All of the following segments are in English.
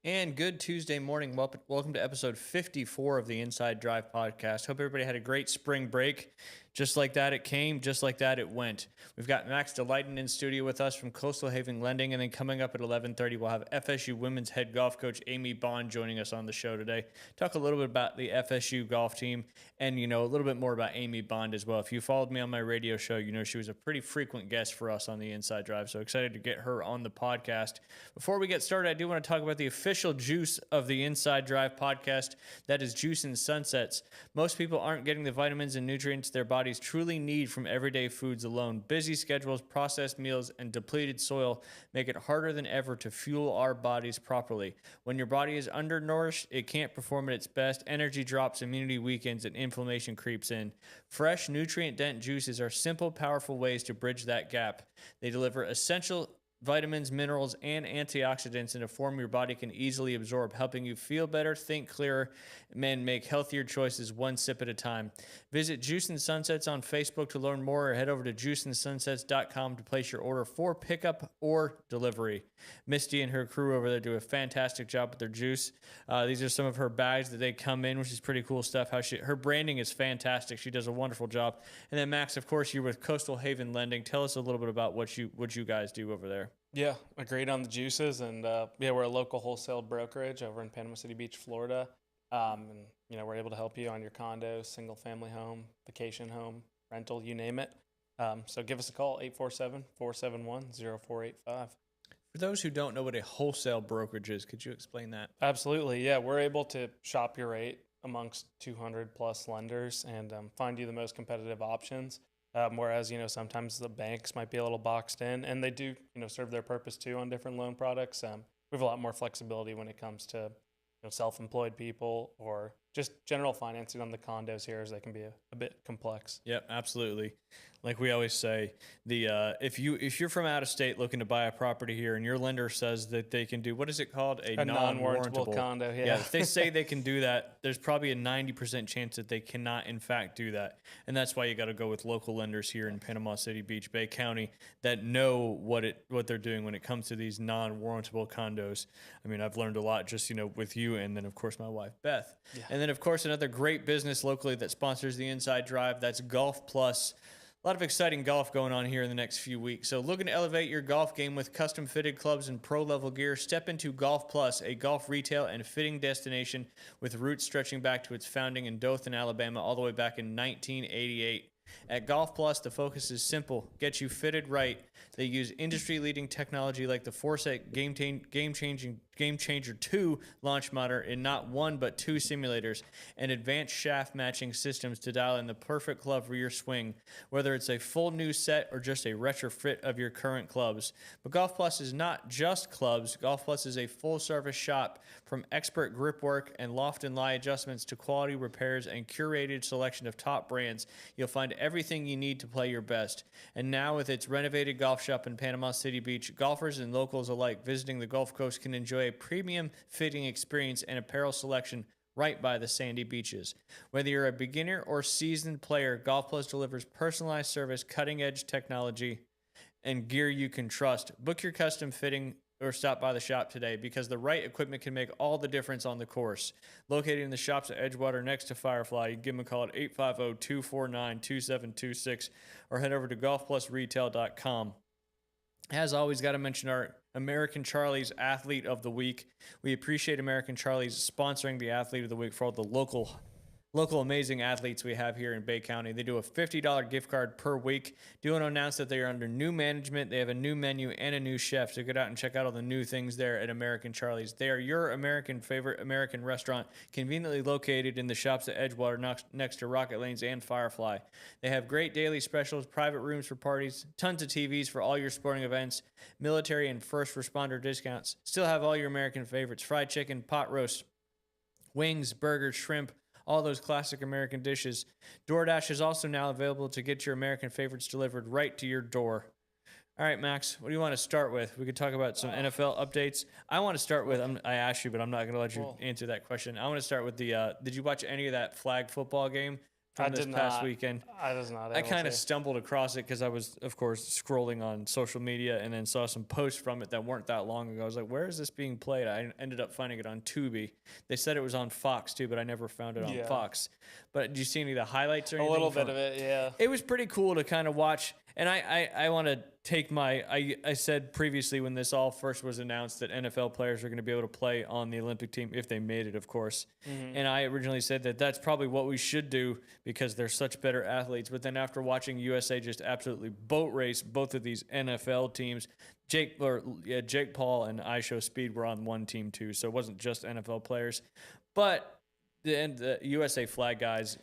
And good Tuesday morning. Welcome to episode 54 of the Inside Drive podcast. Hope everybody had a great spring break. Just like that, it came. Just like that, it went. We've got Max Delighten in studio with us from Coastal Haven Lending. And then coming up at 11:30, we'll have FSU women's head golf coach Amy Bond joining us on the show today. Talk a little bit about the FSU golf team and, a little bit more about Amy Bond as well. If you followed me on my radio show, you know she was a pretty frequent guest for us on the Inside Drive. So excited to get her on the podcast. Before we get started, I do want to talk about the official juice of the Inside Drive podcast. That is Juice and Sunsets. Most people aren't getting the vitamins and nutrients their bodies truly need from everyday foods alone. Busy schedules, processed meals, and depleted soil make it harder than ever to fuel our bodies properly. When your body is undernourished, it can't perform at its best. Energy drops, immunity weakens, and inflammation creeps in. Fresh, nutrient-dense juices are simple, powerful ways to bridge that gap. They deliver essential vitamins, minerals, and antioxidants in a form your body can easily absorb, helping you feel better, think clearer, and make healthier choices one sip at a time. Visit Juice and Sunsets on Facebook to learn more, or head over to juiceandsunsets.com to place your order for pickup or delivery. Misty and her crew over there do a fantastic job with their juice. These are some of her bags that they come in, which is pretty cool stuff. Her branding is fantastic. She does a wonderful job. And then Max, of course, you're with Coastal Haven Lending. Tell us a little bit about what you guys do over there. Yeah, agreed on the juices, and we're a local wholesale brokerage over in Panama City Beach, Florida, and we're able to help you on your condo, single family home, vacation home, rental, you name it. So give us a call, 847-471-0485. For those who don't know what a wholesale brokerage is, could you explain that? Absolutely, yeah. We're able to shop your rate amongst 200 plus lenders and find you the most competitive options. Whereas, sometimes the banks might be a little boxed in, and they do, serve their purpose too on different loan products. We have a lot more flexibility when it comes to, self-employed people or just general financing on the condos here, as they can be a bit complex. Yep, absolutely. Like we always say, if you're from out of state looking to buy a property here and your lender says that they can do, what is it called? A non-warrantable condo. Yeah. If they say they can do that, there's probably a 90% chance that they cannot in fact do that. And that's why you got to go with local lenders here in Panama City Beach, Bay County, that know what they're doing when it comes to these non-warrantable condos. I mean, I've learned a lot just, with you and then of course my wife, Beth. Yeah. And then of course another great business locally that sponsors the Inside Drive, that's Golf Plus. A lot of exciting golf going on here in the next few weeks. So looking to elevate your golf game with custom fitted clubs and pro level gear, step into Golf Plus, a golf retail and fitting destination with roots stretching back to its founding in Dothan, Alabama, all the way back in 1988. At Golf Plus, the focus is simple: get you fitted right. They use industry-leading technology like the Foresight Game Changer 2 launch monitor in not one but two simulators, and advanced shaft matching systems to dial in the perfect club for your swing, whether it's a full new set or just a retrofit of your current clubs. But Golf Plus is not just clubs. Golf Plus is a full-service shop, from expert grip work and loft and lie adjustments to quality repairs and curated selection of top brands. You'll find everything you need to play your best. And now with its renovated golf shop in Panama City Beach, golfers and locals alike visiting the Gulf Coast can enjoy a premium fitting experience and apparel selection right by the sandy beaches. Whether you're a beginner or seasoned player, Golf Plus delivers personalized service, cutting-edge technology, and gear you can trust. Book your custom fitting or stop by the shop today, because the right equipment can make all the difference on the course. Located in the shops at Edgewater next to Firefly, you can give them a call at 850-249-2726 or head over to golfplusretail.com. As always, got to mention our American Charlie's Athlete of the Week. We appreciate American Charlie's sponsoring the Athlete of the Week for all the local amazing athletes we have here in Bay County. They do a $50 gift card per week. Do want to announce that they are under new management. They have a new menu and a new chef. So get out and check out all the new things there at American Charlie's. They are your favorite American restaurant, conveniently located in the shops at Edgewater next to Rocket Lanes and Firefly. They have great daily specials, private rooms for parties, tons of TVs for all your sporting events, military and first responder discounts. Still have all your American favorites: fried chicken, pot roast, wings, burgers, shrimp, all those classic American dishes. DoorDash is also now available to get your American favorites delivered right to your door. All right, Max, what do you want to start with? We could talk about some NFL updates. I want to start with, I asked you, but I'm not going to let you answer that question. I want to start with did you watch any of that flag football game? from this past weekend? I was not. I kind of stumbled across it because I was, of course, scrolling on social media and then saw some posts from it that weren't that long ago. I was like, where is this being played? I ended up finding it on Tubi. They said it was on Fox too, but I never found it on Fox. But did you see any of the highlights or anything? A little bit of it, yeah. It was pretty cool to kind of watch. And I want to take I said previously when this all first was announced that NFL players are going to be able to play on the Olympic team if they made it, of course. And I originally said that that's probably what we should do because they're such better athletes. But then after watching USA just absolutely boat race both of these NFL teams, Jake Paul and IShowSpeed were on one team too, so it wasn't just NFL players. But the USA flag guys,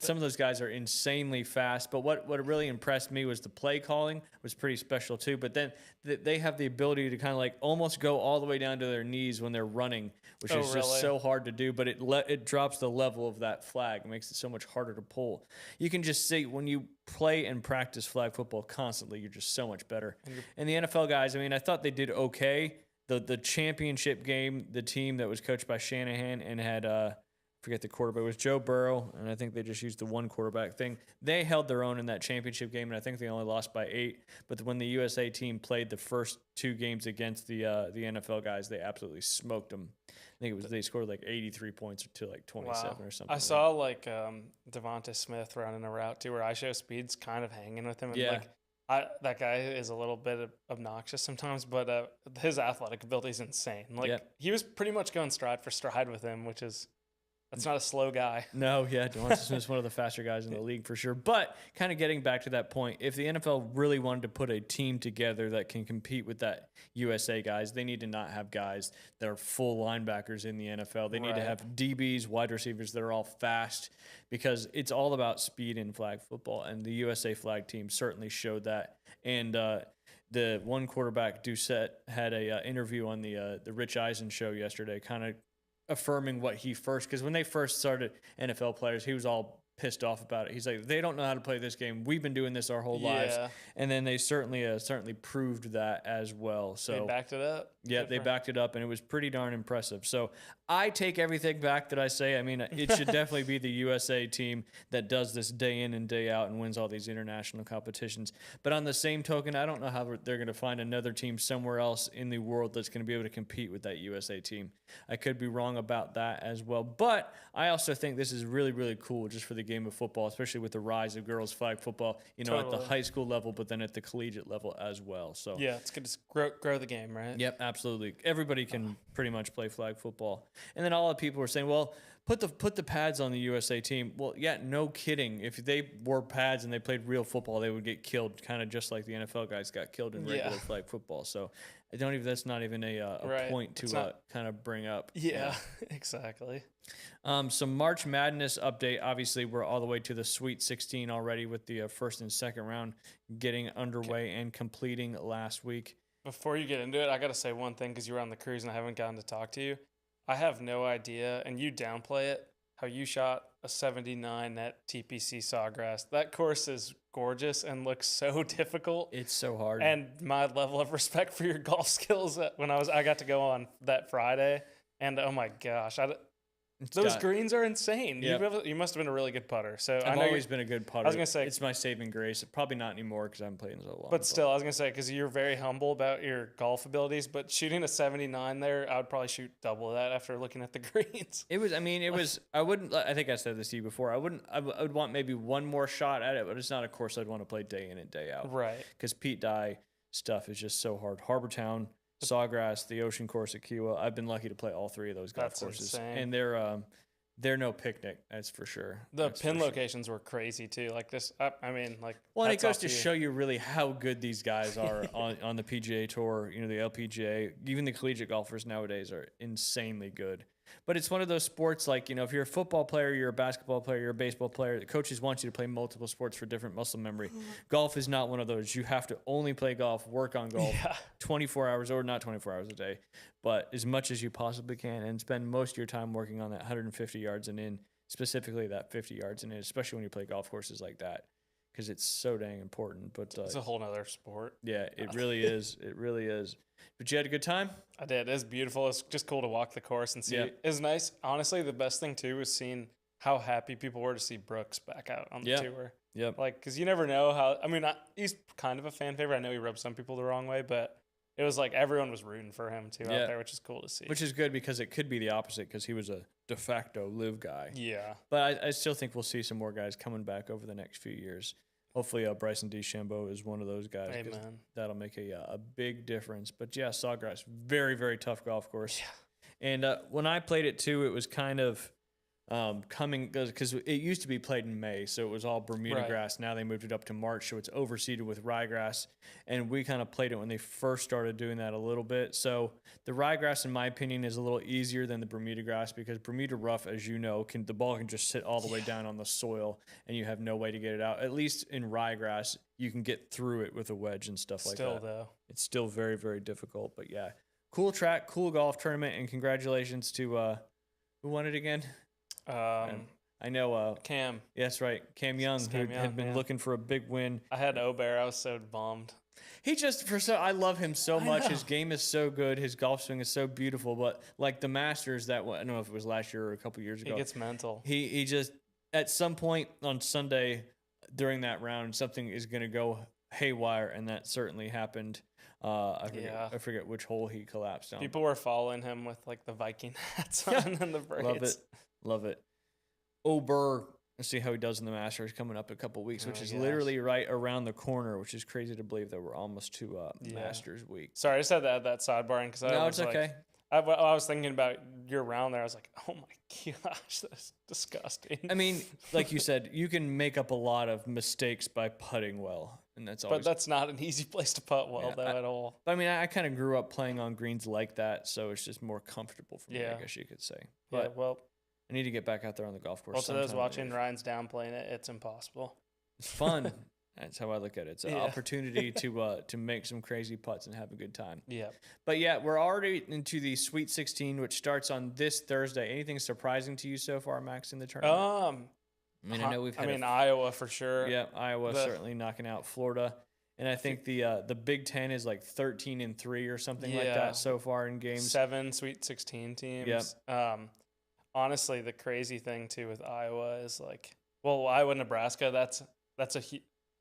some of those guys are insanely fast, but what really impressed me was the play calling was pretty special too. But then they have the ability to kind of like almost go all the way down to their knees when they're running, which is just so hard to do. But it drops the level of that flag. It makes it so much harder to pull. You can just see when you play and practice flag football constantly, you're just so much better. And the NFL guys, I mean, I thought they did okay. The championship game, the team that was coached by Shanahan and had forget the quarterback. It was Joe Burrow, and I think they just used the one quarterback thing. They held their own in that championship game, and I think they only lost by 8. But when the USA team played the first 2 games against the NFL guys, they absolutely smoked them. I think they scored like 83 points to like 27 or something. I saw like Devonta Smith running a route too, where IShowSpeed's kind of hanging with him. And that guy is a little bit obnoxious sometimes, but his athletic ability is insane. He was pretty much going stride for stride with him, which is. That's not a slow guy. No, yeah, Devonta Smith's one of the faster guys in the league for sure. But kind of getting back to that point, if the NFL really wanted to put a team together that can compete with that USA guys, they need to not have guys that are full linebackers in the NFL. They need to have DBs, wide receivers that are all fast because it's all about speed in flag football. And the USA flag team certainly showed that. And the one quarterback, Doucette, had a interview on the Rich Eisen show yesterday, kind of affirming what he first, because when they first started NFL players, he was all pissed off about it. He's like, they don't know how to play this game. We've been doing this our whole lives. And then they certainly proved that as well. So they backed it up. Yeah, they backed it up, and it was pretty darn impressive. So I take everything back that I say. I mean, it should definitely be the USA team that does this day in and day out and wins all these international competitions. But on the same token, I don't know how they're going to find another team somewhere else in the world that's going to be able to compete with that USA team. I could be wrong about that as well. But I also think this is really, really cool just for the game of football, especially with the rise of girls flag football, at the high school level, but then at the collegiate level as well. So yeah, it's good to grow the game, right? Yep, absolutely. Everybody can pretty much play flag football. And then all the people were saying, well, put the pads on the USA team. Well, yeah, no kidding. If they wore pads and they played real football, they would get killed, kind of just like the NFL guys got killed in regular flag football. So that's not even a point to kind of bring up. Yeah, exactly. Some March Madness update. Obviously, we're all the way to the Sweet 16 already with the first and second round getting underway and completing last week. Before you get into it, I got to say one thing because you were on the cruise and I haven't gotten to talk to you. I have no idea, and you downplay it, how you shot a 79 at TPC Sawgrass. That course is gorgeous and looks so difficult. It's so hard. And my level of respect for your golf skills I got to go on that Friday, and oh my gosh, those greens are insane. Yep. You must have been a really good putter. So I've always been a good putter. I was going to say it's my saving grace. Probably not anymore because I haven't played in so long. But still, I was going to say because you're very humble about your golf abilities. But shooting a 79 there, I would probably shoot double of that after looking at the greens. It was. I mean, it was. I wouldn't. I think I said this to you before. I wouldn't. I would want maybe one more shot at it, but it's not a course I'd want to play day in and day out. Right. Because Pete Dye stuff is just so hard. Harbortown, Sawgrass, the Ocean Course at Kiowa. I've been lucky to play all 3 of those golf courses, insane. And they're no picnic, that's for sure. The pin locations were crazy too. Like this, I mean, like. Well, and it goes to show you really how good these guys are on the PGA Tour. The LPGA, even the collegiate golfers nowadays are insanely good. But it's one of those sports like, if you're a football player, you're a basketball player, you're a baseball player, the coaches want you to play multiple sports for different muscle memory. Golf is not one of those. You have to only play golf, work on golf 24 hours, or not 24 hours a day, but as much as you possibly can, and spend most of your time working on that 150 yards and in, specifically that 50 yards and in, especially when you play golf courses like that, because it's so dang important. But it's a whole nother sport. Yeah, it really is. It really is. But you had a good time? I did. It was beautiful. It's just cool to walk the course and see. Yeah. It was nice. Honestly, the best thing too was seeing how happy people were to see Brooks back out on the Yep. tour. Yep. Like, because you never know how. I mean, he's kind of a fan favorite. I know he rubbed some people the wrong way, but it was like everyone was rooting for him too Yeah. out there, which is cool to see. Which is good because it could be the opposite because he was a de facto live guy. yeah, But I still think we'll see some more guys coming back over the next few years. Hopefully, Bryson DeChambeau is one of those guys. 'Cause amen. that'll make a big difference. But yeah, Sawgrass, very, very tough golf course. Yeah. And when I played it too, it was kind of coming because it used to be played in May, so it was all Bermuda Right. grass. Now they moved it up to March, so it's overseeded with ryegrass. And we kind of played it when they first started doing that a little bit. So the ryegrass, in my opinion, is a little easier than the Bermuda grass because Bermuda rough, as you know, the ball can just sit all the way down on the soil, and you have no way to get it out. At least in ryegrass, you can get through it with a wedge and stuff like Still that. though, It's still very, very difficult. But yeah, cool track, cool golf tournament, and congratulations to who won it again? I know. Cam. Yeah, that's right. Cam Young, It's who Cam had Young, been yeah. looking for a big win. I had Obear. I was so bummed. He just I love him so I much. know. His game is so good. His golf swing is so beautiful. But like the Masters, I don't know if it was last year or a couple years He ago. gets mental. He just at some point on Sunday during that round, something is going to go haywire, and that certainly happened. Yeah. I forget which hole he collapsed on. People were following him with like the Viking hats on and the braids. Love it. Love it. Ober, let's see how he does in the Masters coming up in a couple weeks, which Oh, is gosh. literally right around the corner, which is crazy to believe that we're almost to Yeah. Masters week. Sorry, I just had to add that sidebar in because I No, was it's like, okay. I was thinking about your round there. I was like, oh my gosh, that's disgusting. I mean, like you said, you can make up a lot of mistakes by putting well, and that's always. but that's not an easy place to putt well Yeah, though at all. I mean, I kind of grew up playing on greens like that, so it's just more comfortable for me, Yeah. I guess you could say. Yeah, But well, I need to get back out there on the golf course. to those sometime in watching, life. Ryan's downplaying it. It's impossible. It's fun. That's how I look at it. It's an Yeah. opportunity to make some crazy putts and have a good time. Yeah. But yeah, we're already into the Sweet 16, which starts on this Thursday. Anything surprising to you so far, Max, in the tournament? I mean, I know we've had. Iowa for sure. Yeah, Iowa the- certainly knocking out Florida, and I think the Big Ten is like 13-3 or something like Yeah. that so far in games. 7 Sweet 16 teams. Honestly, the crazy thing too with Iowa is like, well, Iowa Nebraska. That's a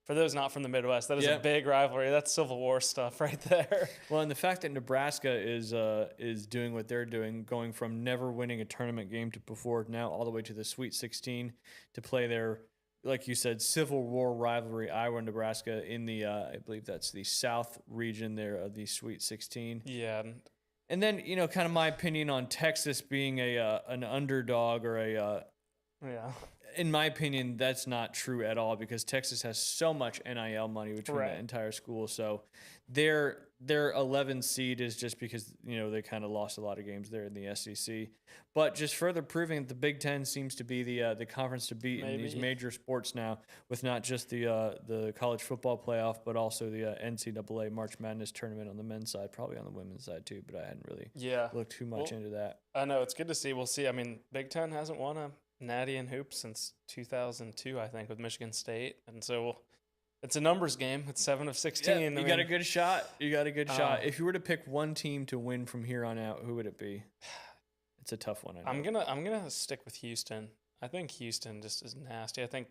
for those not from the Midwest. That is Yeah. a big rivalry. That's Civil War stuff right there. Well, and the fact that Nebraska is doing what they're doing, going from never winning a tournament game to before now all the way to the Sweet 16 to play their, like you said, Civil War rivalry, Iowa Nebraska in the I believe that's the South region there of the Sweet 16. Yeah. And then kind of my opinion on Texas being an underdog or Yeah. in my opinion, that's not true at all because Texas has so much NIL money between Right. the entire school. So their 11 seed is just because they kind of lost a lot of games there in the SEC. But just further proving that the Big Ten seems to be the conference to beat in these Maybe. major sports now, with not just the college football playoff, but also the NCAA March Madness tournament on the men's side, probably on the women's side too. But I hadn't really Yeah. looked too much Well, into that. I know it's good to see. We'll see. I mean, Big Ten hasn't won a Natty in hoops since 2002, I think, with Michigan State, and so it's a numbers game. It's 7 of 16. Yeah, you got a good shot. You got a good shot. Um, If you were to pick one team to win from here on out, who would it be? It's a tough one. I know. I'm gonna stick with Houston. I think Houston just is nasty. I think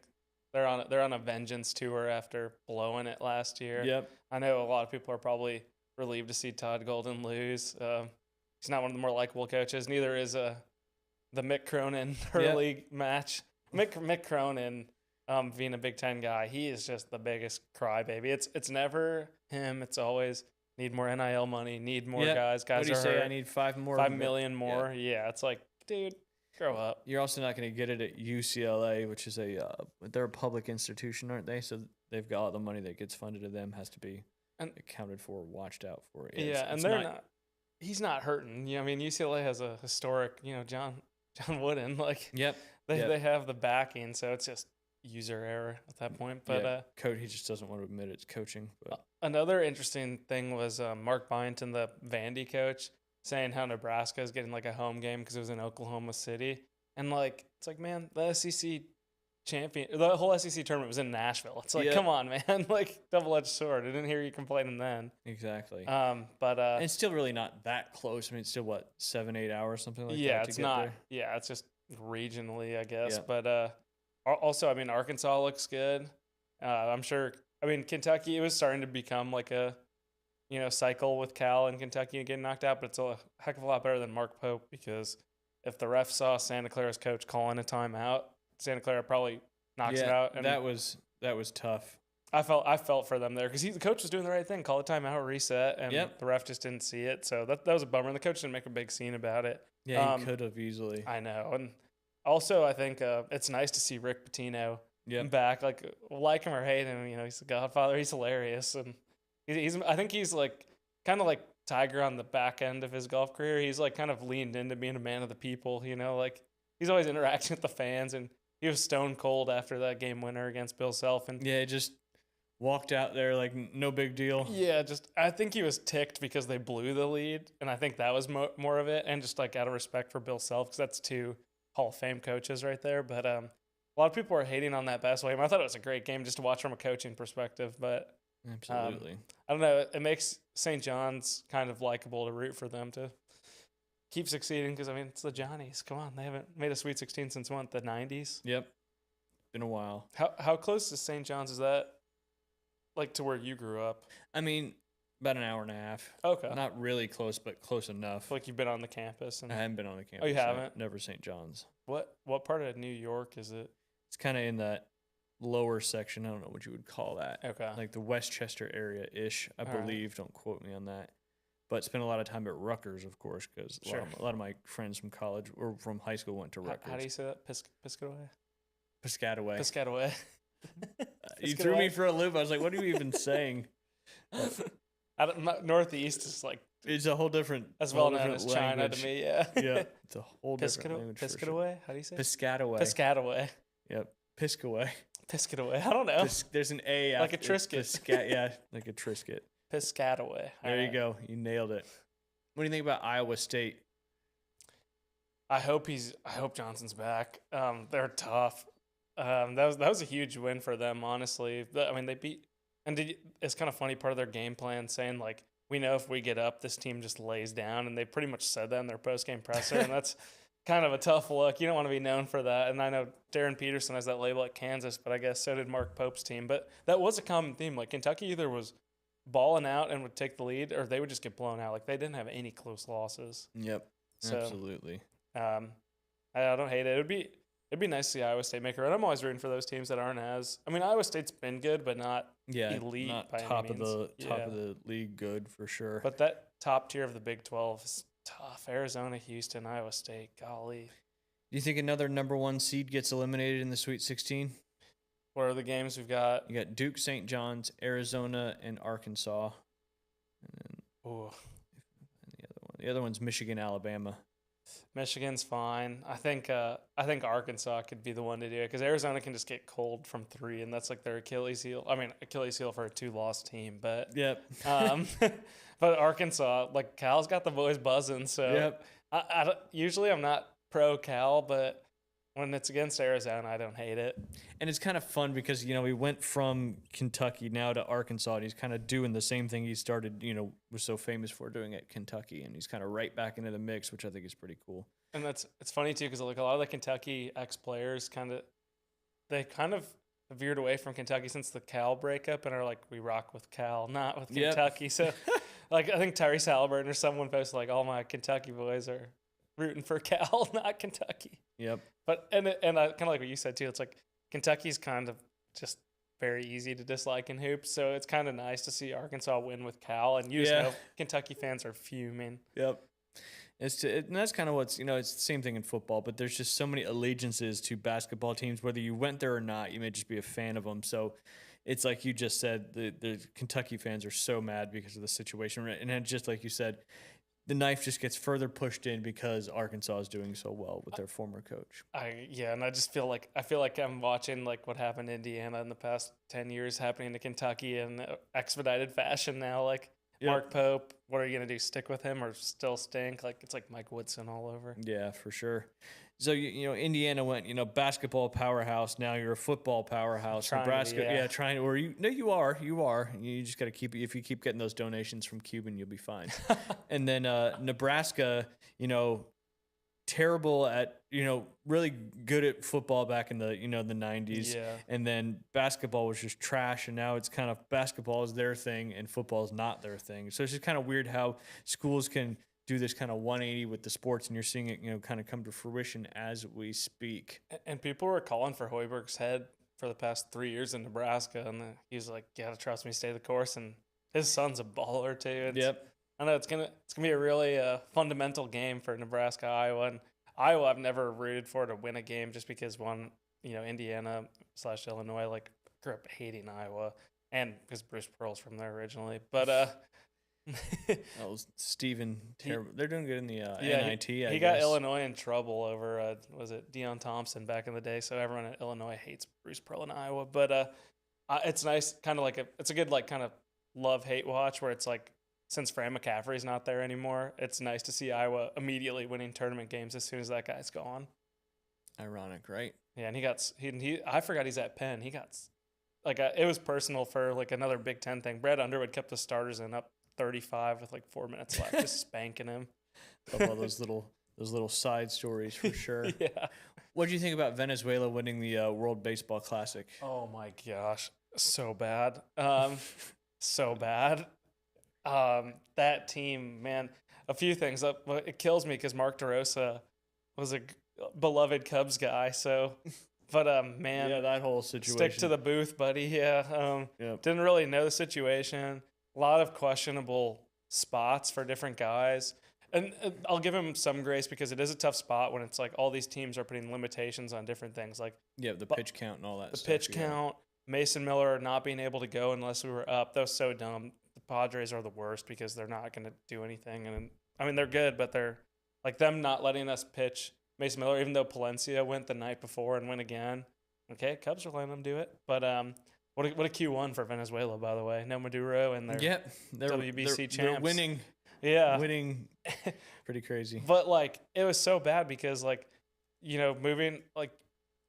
they're on a vengeance tour after blowing it last year. Yep. I know a lot of people are probably relieved to see Todd Golden lose. He's not one of the more likable coaches. Neither is the Mick Cronin Hurley match. Mick Cronin, being a Big Ten guy, he is just the biggest crybaby. It's never him. It's always need more NIL money, need more Yep. guys. What Guys do you are say? hurt. I need 5 more. 5 million more. Yeah, it's like, dude, grow up. You're also not going to get it at UCLA, which is they're a public institution, aren't they? So they've got all the money that gets funded to them has to be And- accounted for, watched out for. Yeah, and they're not. He's not hurting. I mean, UCLA has a historic, John Wooden. Like, Yep. they Yep. they have the backing, so it's just user error at that point. But yeah. He just doesn't want to admit it's coaching. But another interesting thing was Mark Byington, the Vandy coach, saying how Nebraska is getting like a home game because it was in Oklahoma City, and like it's like, man, the SEC the whole SEC tournament was in Nashville. It's like, Yeah. come on, man, like double-edged sword. I didn't hear you complaining then. exactly. But and it's still really not that close. I mean, it's still 7-8 hours, something like that. yeah, to it's get not. there? Yeah, it's just regionally, I guess. Yeah. But also, I mean, Arkansas looks good. I'm sure. I mean, Kentucky, it was starting to become like a cycle with Cal and Kentucky getting knocked out, but it's a heck of a lot better than Mark Pope, because if the ref saw Santa Clara's coach calling a timeout, Santa Clara probably knocks it out. And that was tough. I felt for them there, because the coach was doing the right thing, call a timeout, reset, and the ref just didn't see it. So that was a bummer. And the coach didn't make a big scene about it. Yeah, he could have easily. I know. And also, I think it's nice to see Rick Pitino back. Like him or hate him, he's the Godfather. He's hilarious, and I think he's like kind of like Tiger on the back end of his golf career. He's like kind of leaned into being a man of the people. Like he's always interacting with the fans, and he was stone cold after that game winner against Bill Self. And just walked out there like no big deal. Yeah, I think he was ticked because they blew the lead, and I think that was more of it, and just like out of respect for Bill Self, because that's two Hall of Fame coaches right there. But a lot of people are hating on that basketball game. I thought it was a great game just to watch from a coaching perspective, but absolutely, I don't know. It makes St. John's kind of likable to root for them to keep succeeding, because I mean, it's the Johnnies. Come on, they haven't made a Sweet 16 since what, the 90s? Yep, been a while. How close to St. John's is that? Like to where you grew up? I mean, about an hour and a half. Okay. Not really close, but close enough. Like you've been on the campus. I haven't been on the campus. Oh, you haven't? Never St. John's. What part of New York is it? It's kind of in that lower section. I don't know what you would call that. Okay. Like the Westchester area-ish, I believe. Right. Don't quote me on that. But spent a lot of time at Rutgers, of course, because a lot of my friends from college or from high school went to Rutgers. How do you say that? Piscataway? Piscataway. Piscataway. You threw me for a loop. I was like, what are you even saying? Northeast is like... It's a whole different... As well known as China to me, yeah. Yeah, it's a whole different language. Piscataway? How do you say it? Piscataway. Piscataway. Yep. Piscataway. Piscataway. I don't know. There's an A after. Like a Triscuit. Yeah, like a Triscuit. Piscataway. There you go. You nailed it. What do you think about Iowa State? I hope Johnson's back. They're tough. That was a huge win for them, honestly. I mean, they beat, and it's kind of funny, part of their game plan saying like, we know if we get up, this team just lays down, and they pretty much said that in their post-game presser, and that's kind of a tough look. You don't want to be known for that, and I know Darren Peterson has that label at Kansas, but I guess so did Mark Pope's team. But that was a common theme. Like Kentucky either was balling out and would take the lead, or they would just get blown out. Like they didn't have any close losses. Yep, absolutely. I don't hate it. It'd be nice to see Iowa State make a run. I'm always rooting for those teams that aren't as. I mean, Iowa State's been good, but not elite. Not by top any means. top of the league, good for sure. But that top tier of the Big 12 is tough. Arizona, Houston, Iowa State. Golly. Do you think another number one seed gets eliminated in the Sweet 16? What are the games we've got? You got Duke, St. John's, Arizona, and Arkansas. And then the other one's Michigan, Alabama. Michigan's fine. I think Arkansas could be the one to do it, because Arizona can just get cold from three, and that's like their Achilles heel. I mean, Achilles heel for a 2-loss team, but but Arkansas, like Cal's got the boys buzzing. So usually I'm not pro Cal, but when it's against Arizona, I don't hate it. And it's kind of fun because, we went from Kentucky now to Arkansas, and he's kind of doing the same thing he started, was so famous for doing at Kentucky, and he's kind of right back into the mix, which I think is pretty cool. And it's funny too, because like a lot of the Kentucky ex-players kind of veered away from Kentucky since the Cal breakup, and are like, we rock with Cal, not with Kentucky. So like I think Tyrese Halliburton or someone posted like, all my Kentucky boys are rooting for Cal, not Kentucky. Yep. But and I kind of like what you said too. It's like Kentucky's kind of just very easy to dislike in hoops, so it's kind of nice to see Arkansas win with Cal. And you just know Kentucky fans are fuming. Yep. And that's kind of what's it's the same thing in football, but there's just so many allegiances to basketball teams, whether you went there or not. You may just be a fan of them. So it's like you just said, the Kentucky fans are so mad because of the situation, and then just like you said, the knife just gets further pushed in because Arkansas is doing so well with their former coach. And I just feel like I'm watching like what happened in Indiana in the past 10 years happening to Kentucky in expedited fashion now. Like Mark Pope, what are you gonna do? Stick with him or still stink? Like it's like Mike Woodson all over. Yeah, for sure. So Indiana went basketball powerhouse. Now you're a football powerhouse. Nebraska, trying to. Or you are. You just got to keep. If you keep getting those donations from Cuban, you'll be fine. And then Nebraska, 2 terrible at, really good at football back in the, the 90s. Yeah. And then basketball was just trash. And now it's kind of basketball is their thing and football is not their thing. So it's just kind of weird how schools can do this kind of 180 with the sports, and you're seeing it, kind of come to fruition as we speak. And people were calling for Hoiberg's head for the past 3 years in Nebraska, and he's like, "You gotta trust me, stay the course." And his son's a baller too. I know it's gonna be a really fundamental game for Nebraska Iowa, and Iowa I've never rooted for to win a game just because Indiana / Illinois like grew up hating Iowa, and because Bruce Pearl's from there originally, but That was Steven. They're doing good in the NIT. He got Illinois in trouble over was it Deion Thompson back in the day? So everyone in Illinois hates Bruce Pearl in Iowa, but it's nice, kind of like it's a good like kind of love-hate watch where it's like since Fran McCaffrey's not there anymore, it's nice to see Iowa immediately winning tournament games as soon as that guy's gone. Ironic, right? Yeah, and I forgot he's at Penn. He got it was personal for like another Big Ten thing. Brad Underwood kept the starters in up 35 with like 4 minutes left, just spanking him. Love all those little side stories for sure. Yeah. What do you think about Venezuela winning the World Baseball Classic? Oh my gosh, so bad, so bad. That team, man. A few things. It kills me because Mark DeRosa was a beloved Cubs guy. So, but man, yeah, that whole situation. Stick to the booth, buddy. Yeah. Didn't really know the situation. A lot of questionable spots for different guys. And I'll give him some grace because it is a tough spot when it's like all these teams are putting limitations on different things. Like the pitch count and all that stuff. The pitch count, Mason Miller not being able to go unless we were up. That was so dumb. The Padres are the worst because they're not going to do anything. And I mean, they're good, but they're like them not letting us pitch Mason Miller, even though Palencia went the night before and went again. Okay, Cubs are letting them do it. But what a Q1 for Venezuela, by the way. No Maduro and their WBC champs. They're winning. Yeah. Winning. Pretty crazy. But, like, it was so bad because, like, moving, like,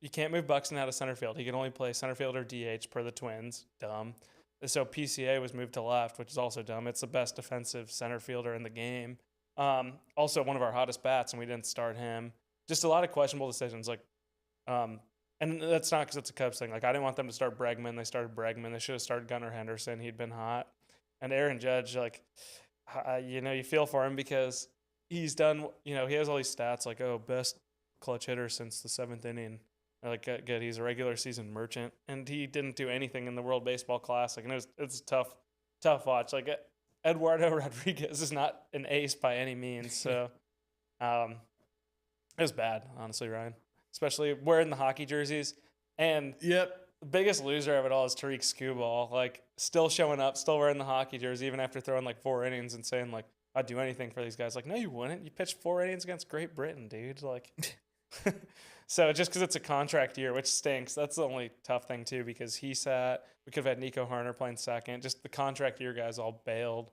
you can't move Buxton out of center field. He can only play center field or DH per the Twins. Dumb. So PCA was moved to left, which is also dumb. It's the best defensive center fielder in the game. Also one of our hottest bats, and we didn't start him. Just a lot of questionable decisions. Like, and that's not because it's a Cubs thing. Like, I didn't want them to start Bregman. They started Bregman. They should have started Gunnar Henderson. He'd been hot. And Aaron Judge, like, you feel for him because he's done, he has all these stats like, best clutch hitter since the 7th inning. Like, good. He's a regular season merchant. And he didn't do anything in the World Baseball Classic. And it's a tough watch. Like, Eduardo Rodriguez is not an ace by any means. So, it was bad, honestly, Ryan. Especially wearing the hockey jerseys. And the biggest loser of it all is Tariq Skubal. Like, still showing up, still wearing the hockey jersey, even after throwing like 4 innings and saying, like, I'd do anything for these guys. Like, no, you wouldn't. You pitched 4 innings against Great Britain, dude. Like, so just because it's a contract year, which stinks, that's the only tough thing, too, because we could have had Nico Harner playing second. Just the contract year guys all bailed.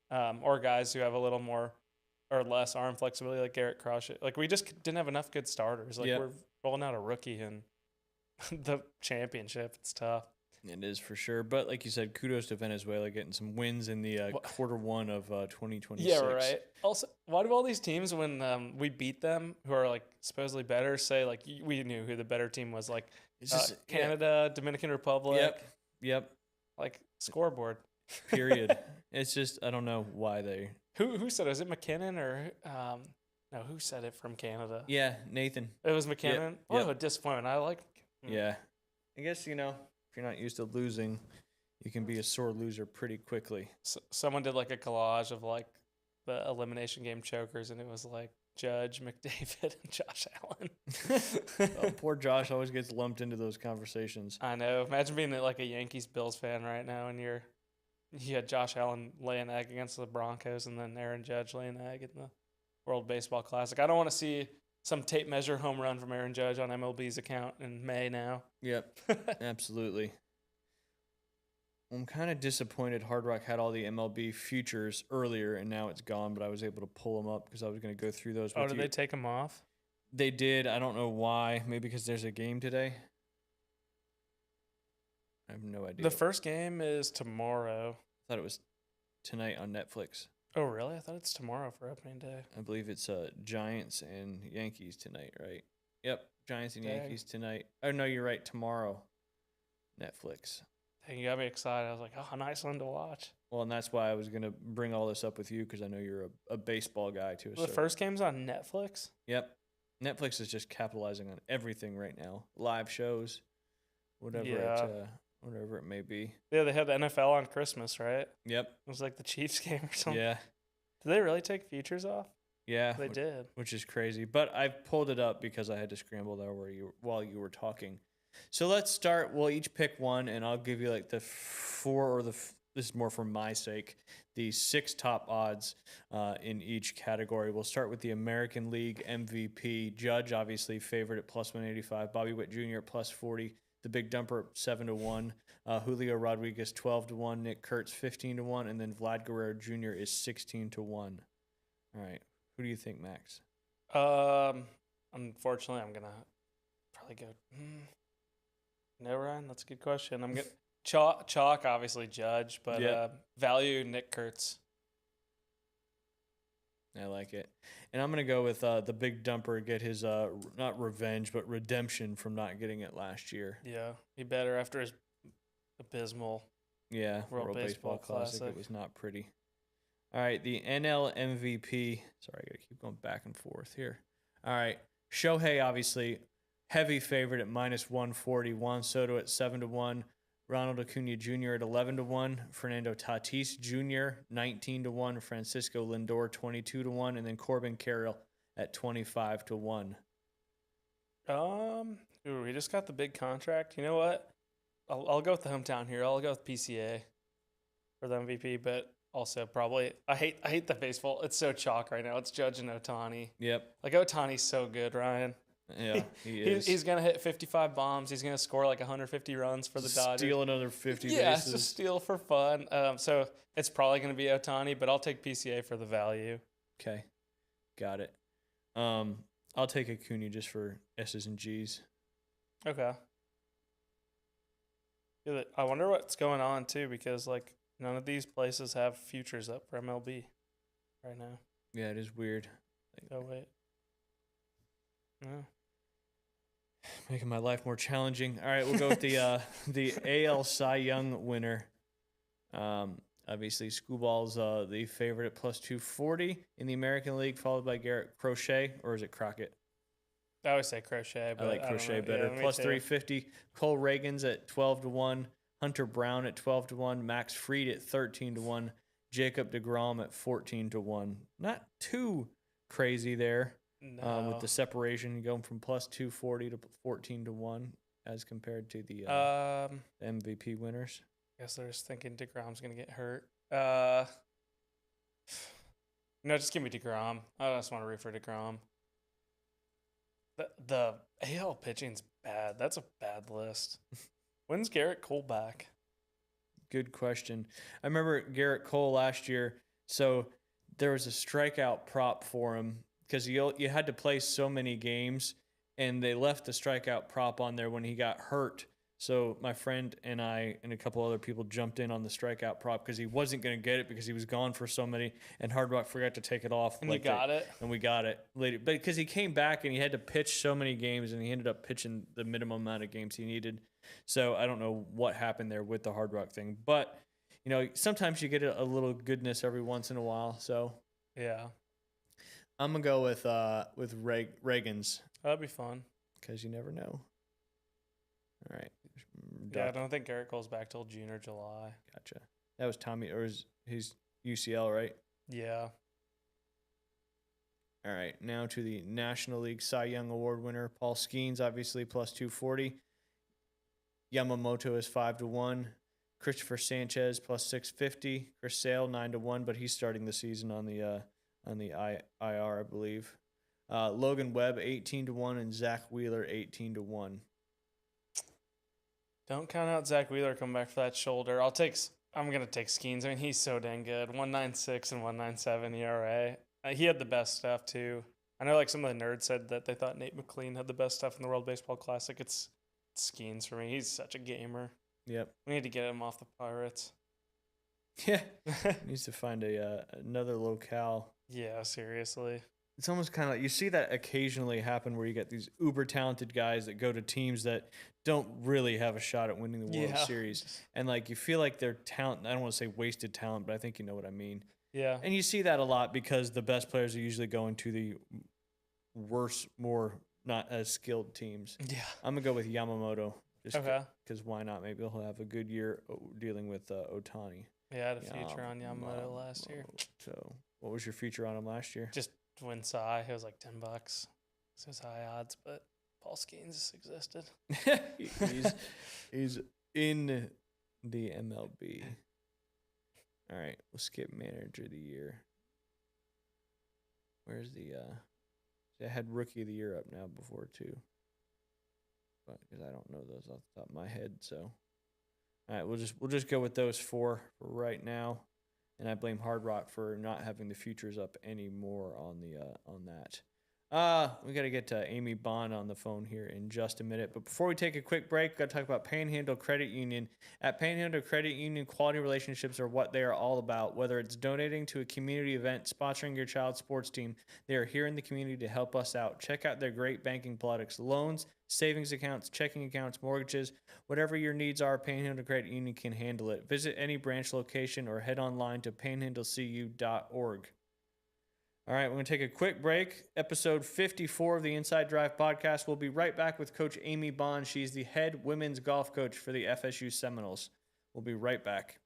Or guys who have a little more or less arm flexibility, like Garrett Crochet. Like, we just didn't have enough good starters. Like, we're rolling out a rookie in the championship. It's tough. It is for sure. But like you said, kudos to Venezuela getting some wins in the quarter one of 2026. Yeah, right. Also, why do all these teams, when we beat them, who are like supposedly better, say like we knew who the better team was? Like Canada, Dominican Republic. Yep. Like scoreboard. Period. It's just, I don't know why they. Who said it? Was it McKinnon or no? Who said it from Canada? Yeah, Nathan. It was McKinnon. What a disappointment. I like. Yeah, I guess if you're not used to losing, you can be a sore loser pretty quickly. So, someone did like a collage of like the elimination game chokers, and it was like Judge, McDavid, and Josh Allen. Oh, poor Josh always gets lumped into those conversations. I know. Imagine being like a Yankees-Bills fan right now, and you had Josh Allen lay an egg against the Broncos, and then Aaron Judge lay an egg in the World Baseball Classic. I don't want to see some tape measure home run from Aaron Judge on MLB's account in May now. Yep, absolutely. I'm kind of disappointed Hard Rock had all the MLB futures earlier, and now it's gone, but I was able to pull them up because I was going to go through those with you. Did they take them off? They did. I don't know why. Maybe because there's a game today. I have no idea. The first game is tomorrow. I thought it was tonight on Netflix. Oh, really? I thought it's tomorrow for opening day. I believe it's Giants and Yankees tonight, right? Yep, Giants and Dang. Yankees tonight. Oh no, you're right. Tomorrow, Netflix. Dang, you got me excited. I was like, oh, a nice one to watch. Well, and that's why I was gonna bring all this up with you because I know you're a baseball guy too. The first game's on Netflix? Yep, Netflix is just capitalizing on everything right now. Live shows, whatever whatever it may be. Yeah, they had the NFL on Christmas, right? Yep. It was like the Chiefs game or something. Yeah. Did they really take features off? Yeah. They did. Which is crazy. But I pulled it up because I had to scramble there while you were talking. So let's start. We'll each pick one, and I'll give you like the this is more for my sake, the 6 top odds in each category. We'll start with the American League MVP. Judge, obviously, favorite at plus 185. Bobby Witt Jr. at plus 40. The Big Dumper 7-1. Julio Rodriguez 12-1. Nick Kurtz 15-1. And then Vlad Guerrero Jr. is 16-1. All right. Who do you think, Max? Unfortunately, I'm gonna probably go. No, Ryan, that's a good question. I'm gonna chalk obviously Judge, but value Nick Kurtz. I like it, and I'm gonna go with the Big Dumper, get his not revenge but redemption from not getting it last year. Yeah, he better after his abysmal. Yeah, World Baseball Classic. It was not pretty. All right, the NL MVP. Sorry, I got to keep going back and forth here. All right, Shohei, obviously, heavy favorite at minus 140. Juan Soto at 7-1. Ronald Acuna Jr. at 11-1. Fernando Tatis Jr. 19-1. Francisco Lindor 22-1. And then Corbin Carroll at 25-1. He just got the big contract. You know what? I'll go with the hometown here. I'll go with PCA for the MVP, but also probably I hate the baseball. It's so chalk right now. It's Judge and Ohtani. Yep. Like Ohtani's so good, Ryan. Yeah, he is. He's gonna hit 55 bombs. He's gonna score like 150 runs for the Dodgers. Steal another 50 yeah, bases. it's just steal for fun. So it's probably gonna be Ohtani, but I'll take PCA for the value. Okay, got it. I'll take Acuna just for S's and G's. Okay. Yeah, I wonder what's going on too, because like none of these places have futures up for MLB right now. Yeah, it is weird. Oh wait. No. Making my life more challenging. All right, we'll go with the AL Cy Young winner. Obviously, Scooball's the favorite at plus 240 in the American League, followed by Garrett Crochet, or is it Crockett? I always say Crochet, but I like Crochet better. Yeah, plus 350. Cole Reagans at 12-1. Hunter Brown at 12-1. Max Fried at 13-1. Jacob deGrom at 14-1. Not too crazy there. No. With the separation going from plus 240 to 14-1 as compared to the MVP winners. I guess they're just thinking DeGrom's gonna get hurt. No, just give me DeGrom. I just want to root for DeGrom. The AL pitching's bad. That's a bad list. When's Garrett Cole back? Good question. I remember Garrett Cole last year. So there was a strikeout prop for him because you had to play so many games, and they left the strikeout prop on there when he got hurt. So my friend and I and a couple other people jumped in on the strikeout prop because he wasn't going to get it because he was gone for so many, and Hard Rock forgot to take it off. And you got it? And we got it later. But because he came back and he had to pitch so many games, and he ended up pitching the minimum amount of games he needed. So I don't know what happened there with the Hard Rock thing. But, you know, sometimes you get a little goodness every once in a while. So yeah. I'm going to go with Reagan's. That'd be fun. Because you never know. All right. Yeah, I don't think Garrett Cole's back till June or July. Gotcha. That was Tommy, or his UCL, right? Yeah. All right. Now to the National League Cy Young Award winner, Paul Skeens, obviously plus 240. Yamamoto is 5-1. Christopher Sanchez plus 650. Chris Sale 9-1, but he's starting the season on the IR, I believe. Logan Webb 18-1 and Zach Wheeler 18-1. Don't count out Zach Wheeler coming back for that shoulder. I'm gonna take Skeens. I mean, he's so dang good. 1.96 and 1.97 ERA. He had the best stuff too. I know like some of the nerds said that they thought Nate McLean had the best stuff in the World Baseball Classic. It's Skeens for me. He's such a gamer. Yep. We need to get him off the Pirates. Yeah, needs to find another locale. Yeah, seriously. It's almost kind of like you see that occasionally happen where you get these uber talented guys that go to teams that don't really have a shot at winning the World Yeah. Series, and like you feel like their talent. I don't want to say wasted talent, but I think you know what I mean. Yeah. And you see that a lot because the best players are usually going to the worse, more not as skilled teams. Yeah. I'm gonna go with Yamamoto. Just Okay. because why not? Maybe he'll have a good year dealing with Otani. Yeah, I had a feature on Yamamoto last year. So, what was your feature on him last year? Just win Cy. It was like $10. So it's high odds, but Paul Skeens existed. he's in the MLB. All right, we'll skip manager of the year. Where's the I had rookie of the year up now before too, but because I don't know those off the top of my head. So, all right, we'll just go with those four for right now, and I blame Hard Rock for not having the futures up anymore on the on that. We got to get Amy Bond on the phone here in just a minute. But before we take a quick break, we got to talk about Panhandle Credit Union. At Panhandle Credit Union, quality relationships are what they are all about. Whether it's donating to a community event, sponsoring your child's sports team, they are here in the community to help us out. Check out their great banking products, loans, savings accounts, checking accounts, mortgages. Whatever your needs are, Panhandle Credit Union can handle it. Visit any branch location or head online to panhandlecu.org. All right, we're going to take a quick break. Episode 54 of the Inside Drive podcast. We'll be right back with Coach Amy Bond. She's the head women's golf coach for the FSU Seminoles. We'll be right back.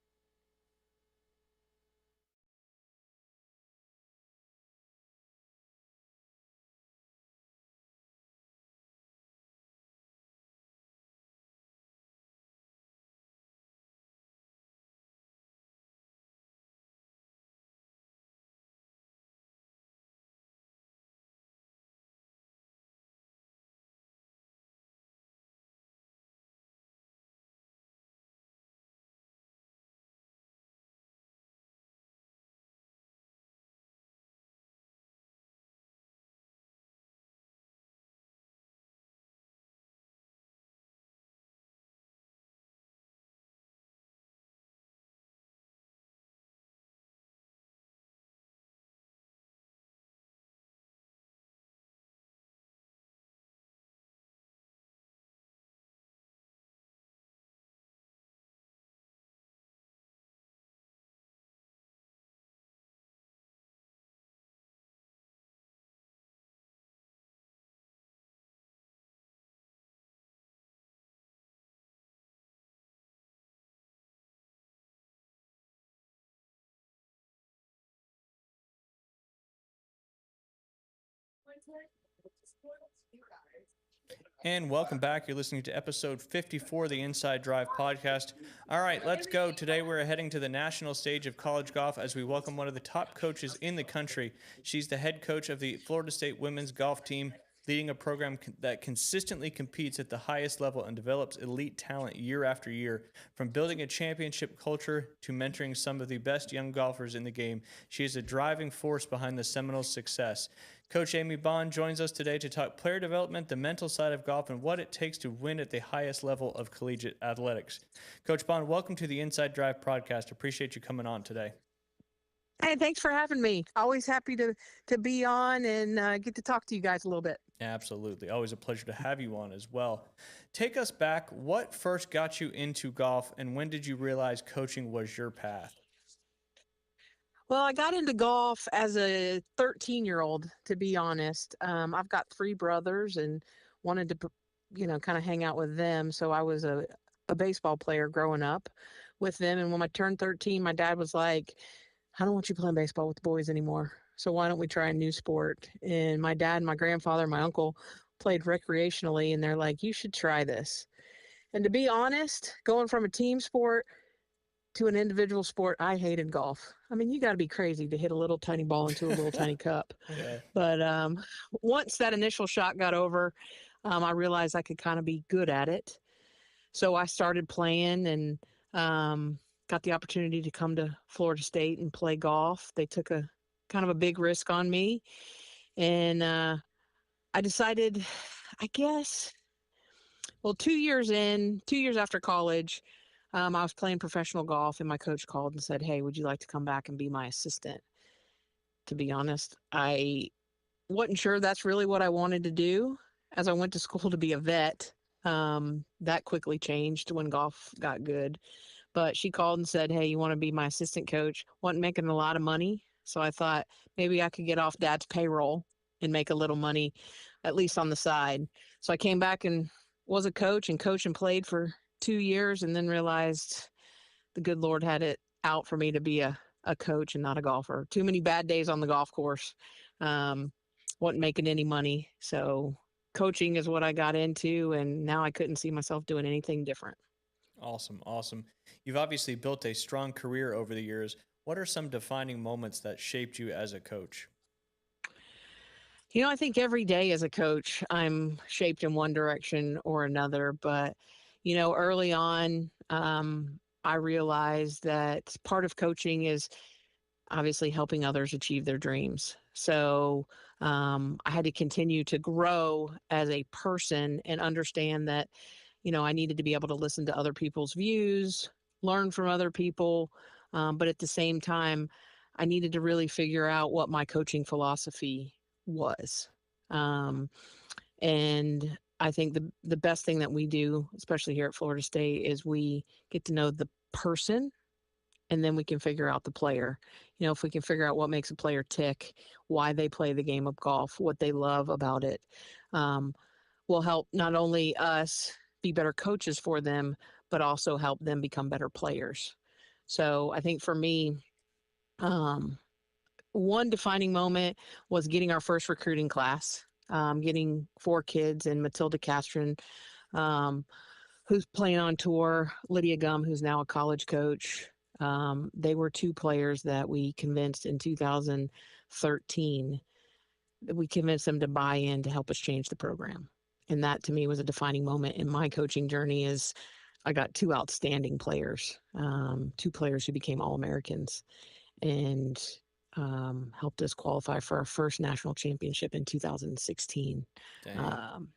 And welcome back. You're listening to episode 54 of the Inside Drive podcast. All right, let's go. Today we're heading to the national stage of college golf as we welcome one of the top coaches in the country. She's the head coach of the Florida State women's golf team, leading a program that consistently competes at the highest level and develops elite talent year after year. From building a championship culture to mentoring some of the best young golfers in the game, she is a driving force behind the Seminoles' success. Coach Amy Bond joins us today to talk player development, the mental side of golf, and what it takes to win at the highest level of collegiate athletics. Coach Bond, welcome to the Inside Drive podcast. Appreciate you coming on today. Hey, thanks for having me. Always happy to be on and get to talk to you guys a little bit. Absolutely. Always a pleasure to have you on as well. Take us back. What first got you into golf, and when did you realize coaching was your path? Well, I got into golf as a 13-year-old, to be honest. I've got 3 brothers and wanted to, kind of hang out with them. So I was a baseball player growing up with them. And when I turned 13, my dad was like, I don't want you playing baseball with the boys anymore. So why don't we try a new sport? And my dad, my grandfather, my uncle played recreationally, and they're like, you should try this. And to be honest, going from a team sport to an individual sport, I hated golf. I mean, you got to be crazy to hit a little tiny ball into a little tiny cup. Yeah. But once that initial shot got over, I realized I could kind of be good at it. So I started playing and got the opportunity to come to Florida State and play golf. They took a kind of a big risk on me. And I decided, I guess, well, 2 years after college, I was playing professional golf, and my coach called and said, "Hey, would you like to come back and be my assistant?" To be honest, I wasn't sure that's really what I wanted to do. As I went to school to be a vet, that quickly changed when golf got good. But she called and said, "Hey, you want to be my assistant coach?" Wasn't making a lot of money, so I thought maybe I could get off dad's payroll and make a little money, at least on the side. So I came back and was a coach and coached and played for 2 years, and then realized the good Lord had it out for me to be a coach and not a golfer. Too many bad days on the golf course. Um, wasn't making any money. So coaching is what I got into, and now I couldn't see myself doing anything different. Awesome, awesome. You've obviously built a strong career over the years. What are some defining moments that shaped you as a coach? I think every day as a coach, I'm shaped in one direction or another. But, early on, I realized that part of coaching is obviously helping others achieve their dreams. So I had to continue to grow as a person and understand that, I needed to be able to listen to other people's views, learn from other people. But at the same time, I needed to really figure out what my coaching philosophy was. Um, and I think the best thing that we do, especially here at Florida State, is we get to know the person, and then we can figure out the player. If we can figure out what makes a player tick, why they play the game of golf, what they love about it, um, will help not only us be better coaches for them, but also help them become better players. So I think for me, um, one defining moment was getting our first recruiting class, getting 4 kids, and Matilda Castron, um, who's playing on tour, Lydia Gum, who's now a college coach. They were 2 players that we convinced in 2013. We convinced them to buy in to help us change the program. And that to me was a defining moment in my coaching journey. Is I got 2 outstanding players, 2 players who became All-Americans, and helped us qualify for our first national championship in 2016. Dang. Um,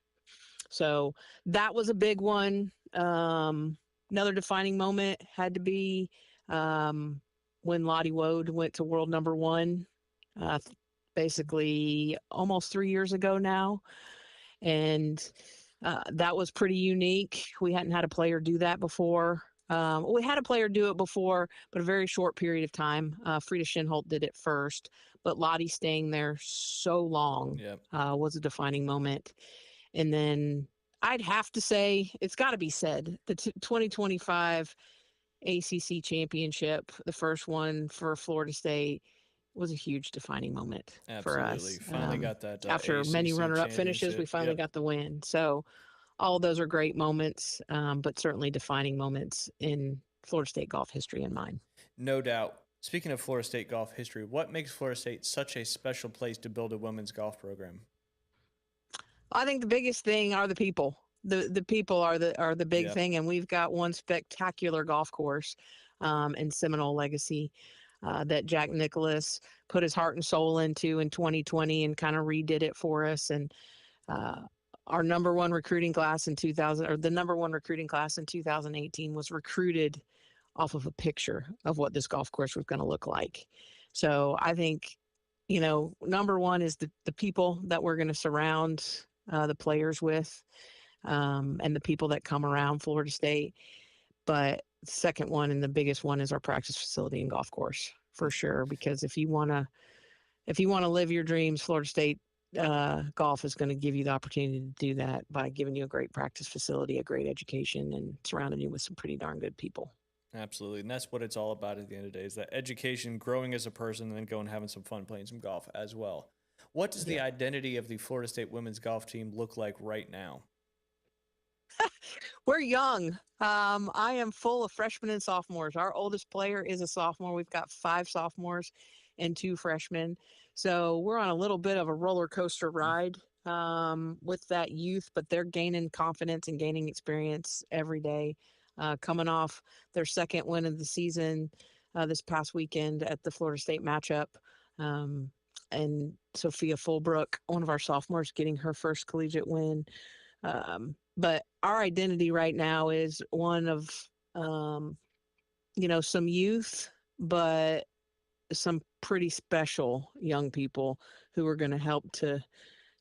so that was a big one. Another defining moment had to be um, when Lottie Wode went to world number one, uh, basically almost 3 years ago now. And that was pretty unique. We hadn't had a player do that before. We had a player do it before, but a very short period of time. Frida Schinholt did it first, but Lottie staying there so long Yep. was a defining moment. And then I'd have to say, it's got to be said, the 2025 ACC championship, the first one for Florida State, was a huge defining moment for Absolutely. us. Finally got that After many ACC runner-up finishes, we championship. finally Yep. got the win. So all of those are great moments, but certainly defining moments in Florida State golf history in mine. No doubt. Speaking of Florida State golf history, what makes Florida State such a special place to build a women's golf program? I think the biggest thing are the people. The people are the big Yep. thing, and we've got one spectacular golf course in Seminole Legacy that Jack Nicholas put his heart and soul into in 2020 and kind of redid it for us. And uh, our number one recruiting class in 2000, or the number one recruiting class in 2018, was recruited off of a picture of what this golf course was going to look like. So I think, number one is the people that we're going to surround the players with, and the people that come around Florida State. But the second one and the biggest one is our practice facility and golf course, for sure. Because if you want to live your dreams, Florida State golf is going to give you the opportunity to do that by giving you a great practice facility, a great education, and surrounding you with some pretty darn good people. Absolutely. And that's what it's all about at the end of the day, is that education, growing as a person, and then going and having some fun playing some golf as well. What does the identity of the Florida State women's golf team look like right now? We're young. I am full of freshmen and sophomores. Our oldest player is a sophomore. We've got 5 sophomores and 2 freshmen. So we're on a little bit of a roller coaster ride with that youth, but they're gaining confidence and gaining experience every day. Coming off their second win of the season this past weekend at the Florida State matchup. And Sophia Fulbrook, one of our sophomores, getting her first collegiate win. But our identity right now is one of um, some youth, but some pretty special young people who are going to help to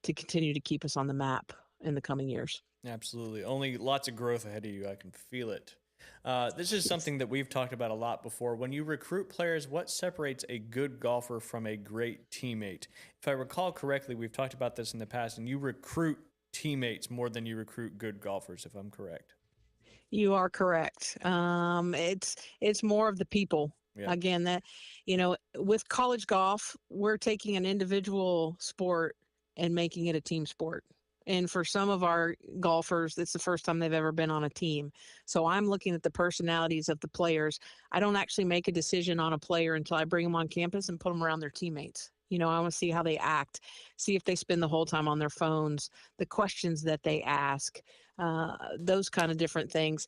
continue to keep us on the map in the coming years. Absolutely. Only lots of growth ahead of you. I can feel it. This is Yes. something that we've talked about a lot before. When you recruit players, what separates a good golfer from a great teammate? If I recall correctly, we've talked about this in the past, and you recruit teammates more than you recruit good golfers, if I'm correct. You are correct. It's more of the people. Yeah. Again, that with college golf, we're taking an individual sport and making it a team sport. And for some of our golfers, it's the first time they've ever been on a team. So I'm looking at the personalities of the players. I don't actually make a decision on a player until I bring them on campus and put them around their teammates. I want to see how they act, see if they spend the whole time on their phones, the questions that they ask, those kind of different things.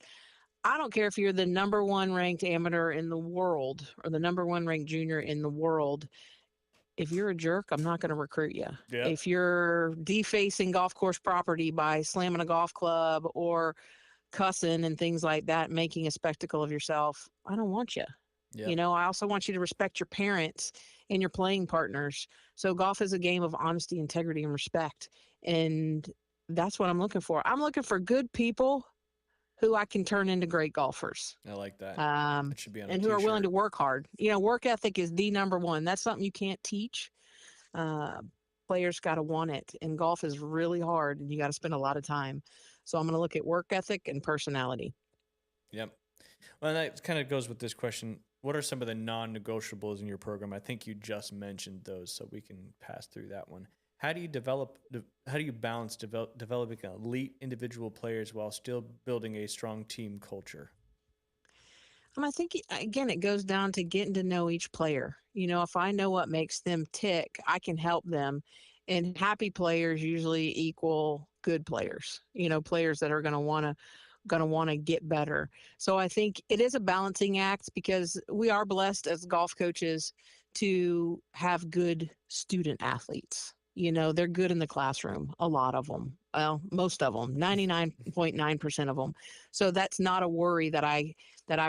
I don't care if you're the number one ranked amateur in the world or the number one ranked junior in the world. If you're a jerk, I'm not going to recruit you. Yeah. If you're defacing golf course property by slamming a golf club or cussing and things like that, making a spectacle of yourself, I don't want you. Yeah. I also want you to respect your parents and your playing partners. So golf is a game of honesty, integrity, and respect. And that's what I'm looking for. I'm looking for good people who I can turn into great golfers. I like that. It should be on a And who are willing to t-shirt. work hard. Work ethic is the number one. That's something you can't teach. Players got to want it. And golf is really hard and you got to spend a lot of time. So I'm going to look at work ethic and personality. Yep. Well, that kind of goes with this question. What are some of the non-negotiables in your program? I think you just mentioned those, so we can pass through that one. How do you balance developing elite individual players while still building a strong team culture? I think, again, it goes down to getting to know each player. If I know what makes them tick, I can help them. And happy players usually equal good players, players that are going to want to get better. So I think it is a balancing act because we are blessed as golf coaches to have good student athletes. They're good in the classroom, a lot of them. Well, most of them, 99.9% of them. So that's not a worry that I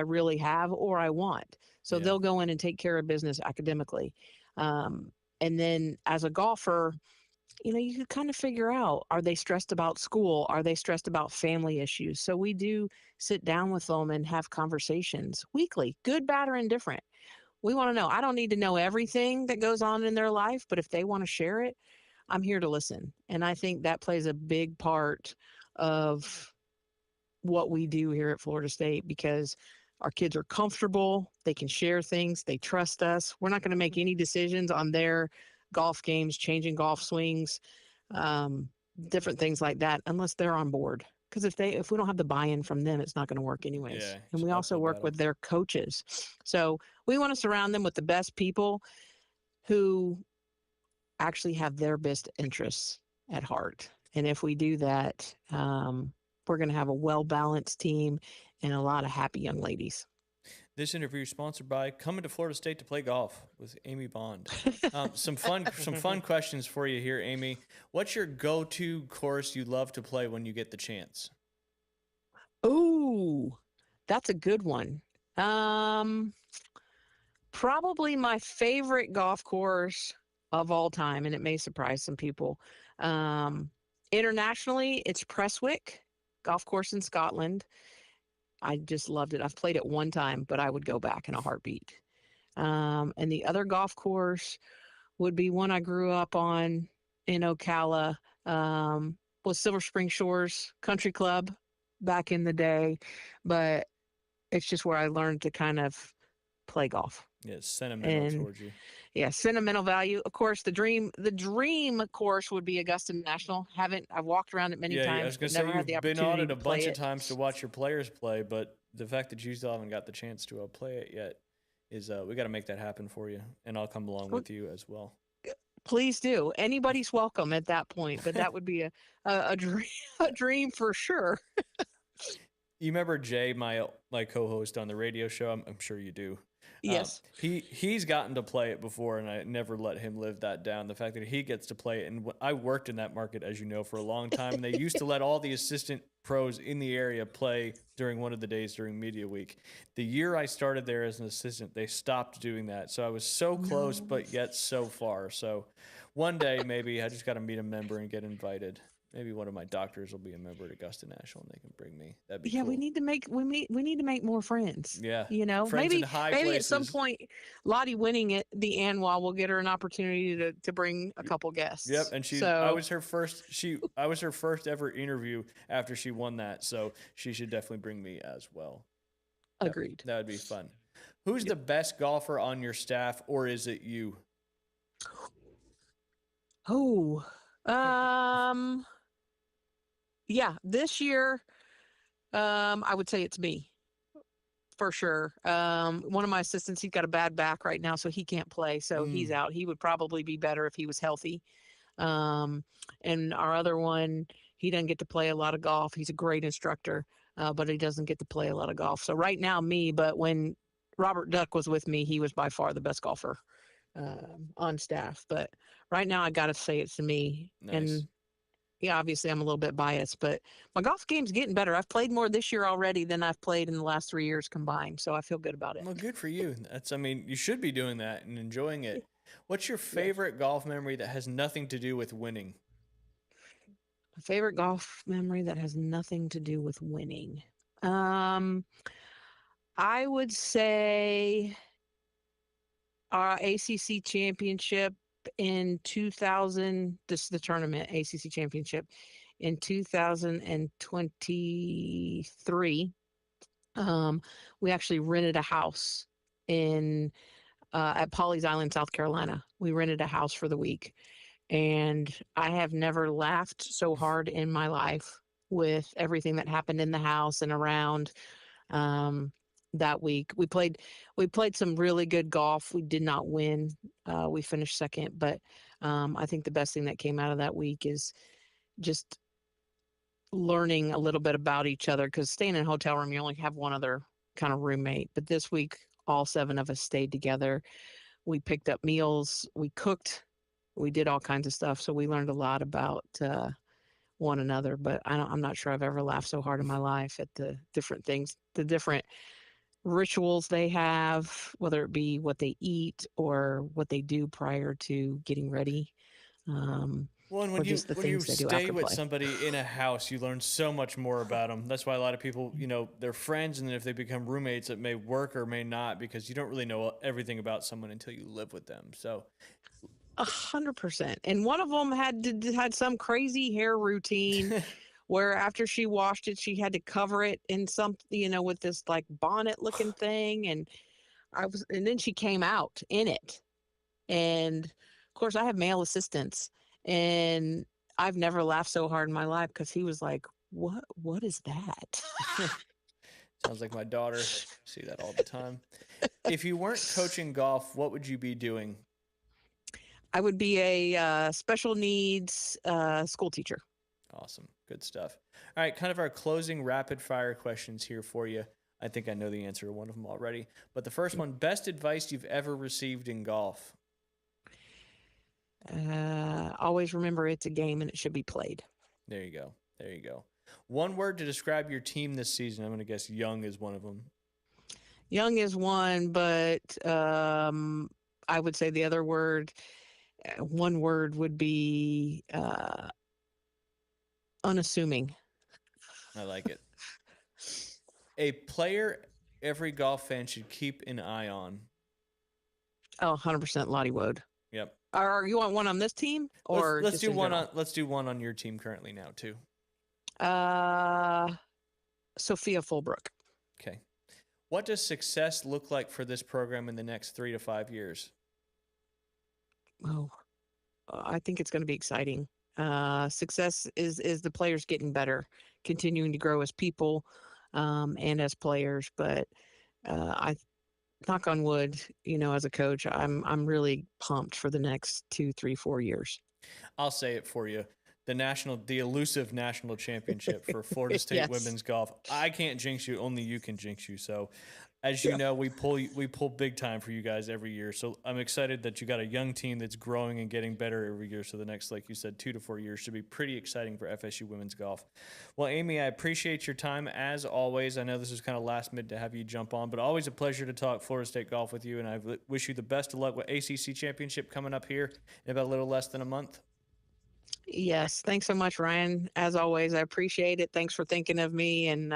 really have or I want. So Yeah. they'll go in and take care of business academically. And then as a golfer, you can kind of figure out, are they stressed about school? Are they stressed about family issues? So we do sit down with them and have conversations weekly, good, bad, or indifferent. We want to know. I don't need to know everything that goes on in their life, but if they want to share it, I'm here to listen. And I think that plays a big part of what we do here at Florida State because our kids are comfortable. They can share things. They trust us. We're not going to make any decisions on their golf games, changing golf swings, different things like that, unless they're on board. Because if we don't have the buy-in from them, it's not going to work anyways. Yeah, And we it's also uphill work battle. with their coaches. So we want to surround them with the best people who actually have their best interests at heart. And if we do that, we're going to have a well-balanced team and a lot of happy young ladies. This interview is sponsored by coming to Florida State to play golf with Amy Bond. Some fun questions for you here, Amy. What's your go-to course you love to play when you get the chance? Ooh, that's a good one. Probably my favorite golf course of all time, and it may surprise some people. Internationally, it's Prestwick Golf Course in Scotland. I just loved it. I've played it one time, but I would go back in a heartbeat. And the other golf course would be one I grew up on in Ocala, was Silver Spring Shores Country Club back in the day. But it's just where I learned to kind of play golf. Yeah, it's sentimental And towards you. yeah, sentimental value. Of course, the dream course would be Augusta National. I've walked around it many Yeah, times. I was gonna but say never had the you've been opportunity on it to a play bunch of it. times to watch your players play, but the fact that you still haven't got the chance to play it yet is we got to make that happen for you, and I'll come along with you as well. Please do. Anybody's welcome at that point, but that would be a dream, a dream for sure. You remember Jay, my co-host on the radio show? I'm sure you do. Yes. He's gotten to play it before, and I never let him live that down. The fact that he gets to play it, and I worked in that market, as you know, for a long time, and they used to let all the assistant pros in the area play during one of the days during media week. The year I started there as an assistant, they stopped doing that, so I was so close, No. but yet so far. So one day maybe I just got to meet a member and get invited. Maybe one of my doctors will be a member at Augusta National, and they can bring me. That'd be Yeah, cool. we need to make more friends. Yeah, You know, friends in maybe high at some places. point, Lottie winning it the Annual will get her an opportunity to bring a couple guests. Yep, and I So was her first. I was her first ever interview after she won that, so she should definitely bring me as well. agreed. That would be fun. Who's the best golfer on your staff, or is it you? Oh, yeah, this year, I would say it's me for sure. One of my assistants, he's got a bad back right now, so he can't play. So he's out. He would probably be better if he was healthy. And our other one, he doesn't get to play a lot of golf. He's a great instructor, but he doesn't get to play a lot of golf. So right now, me, but when Robert Duck was with me, he was by far the best golfer on staff. But right now, I got to say it's me. Nice. And yeah, obviously I'm a little bit biased, but my golf game's getting better. I've played more this year already than I've played in the last 3 years combined. So I feel good about it. Well, good for you. I mean, you should be doing that and enjoying it. What's your favorite golf memory that has nothing to do with winning? My favorite golf memory that has nothing to do with winning. I would say our ACC championship in 2000. This is the tournament, ACC championship in 2023. We actually rented a house in at Pawleys Island, South Carolina. We rented a house for the week, and I have never laughed so hard in my life with everything that happened in the house and around. That week we played some really good golf. We did not win. We finished second, but I think the best thing that came out of that week is just learning a little bit about each other, because staying in a hotel room, you only have one other kind of roommate. But this week, all 7 of us stayed together. We picked up meals, we cooked, we did all kinds of stuff. So we learned a lot about one another. But I'm not sure I've ever laughed so hard in my life at the different things, the different rituals they have, whether it be what they eat or what they do prior to getting ready. Well, and or when you just the when you things they do stay after with play. somebody in a house, you learn so much more about them. That's why a lot of people, they're friends, and then if they become roommates, it may work or may not, because you don't really know everything about someone until you live with them. So 100%. And one of them had some crazy hair routine where after she washed it, she had to cover it in some, with this like bonnet looking thing. And then she came out in it. And of course I have male assistants, and I've never laughed so hard in my life, because he was like, what is that? sounds like my daughter. See that all the time. If you weren't coaching golf, what would you be doing? I would be a special needs school teacher. Awesome. Good stuff. All right, kind of our closing rapid fire questions here for you. I think I know the answer to one of them already. But the first one, best advice you've ever received in golf? Always remember it's a game and it should be played. There you go. There you go. One word to describe your team this season. I'm going to guess young is one of them. Young is one, but I would say the other word, one word would be unassuming. I like it. A player every golf fan should keep an eye on. Oh, 100% Lottie Wood. Yep. Or you want one on this team, or let's just do in one general? on let's do one on your team currently now too. Sophia Fulbrook. Okay. What does success look like for this program in the next 3 to 5 years? Oh, I think it's going to be exciting. Success is the players getting better, continuing to grow as people and as players. But I knock on wood, as a coach, I'm really pumped for the next 2, 3, 4 years. I'll say it for you. The elusive national championship for Florida State Yes. women's golf. I can't jinx you. Only you can jinx you. So as you know, we pull big time for you guys every year. So I'm excited that you got a young team that's growing and getting better every year. So the next, like you said, 2 to 4 years should be pretty exciting for FSU women's golf. Well, Amy, I appreciate your time as always. I know this is kind of last minute to have you jump on, but always a pleasure to talk Florida State golf with you. And I wish you the best of luck with ACC championship coming up here in about a little less than a month. Yes. Thanks so much, Ryan. As always, I appreciate it. Thanks for thinking of me, and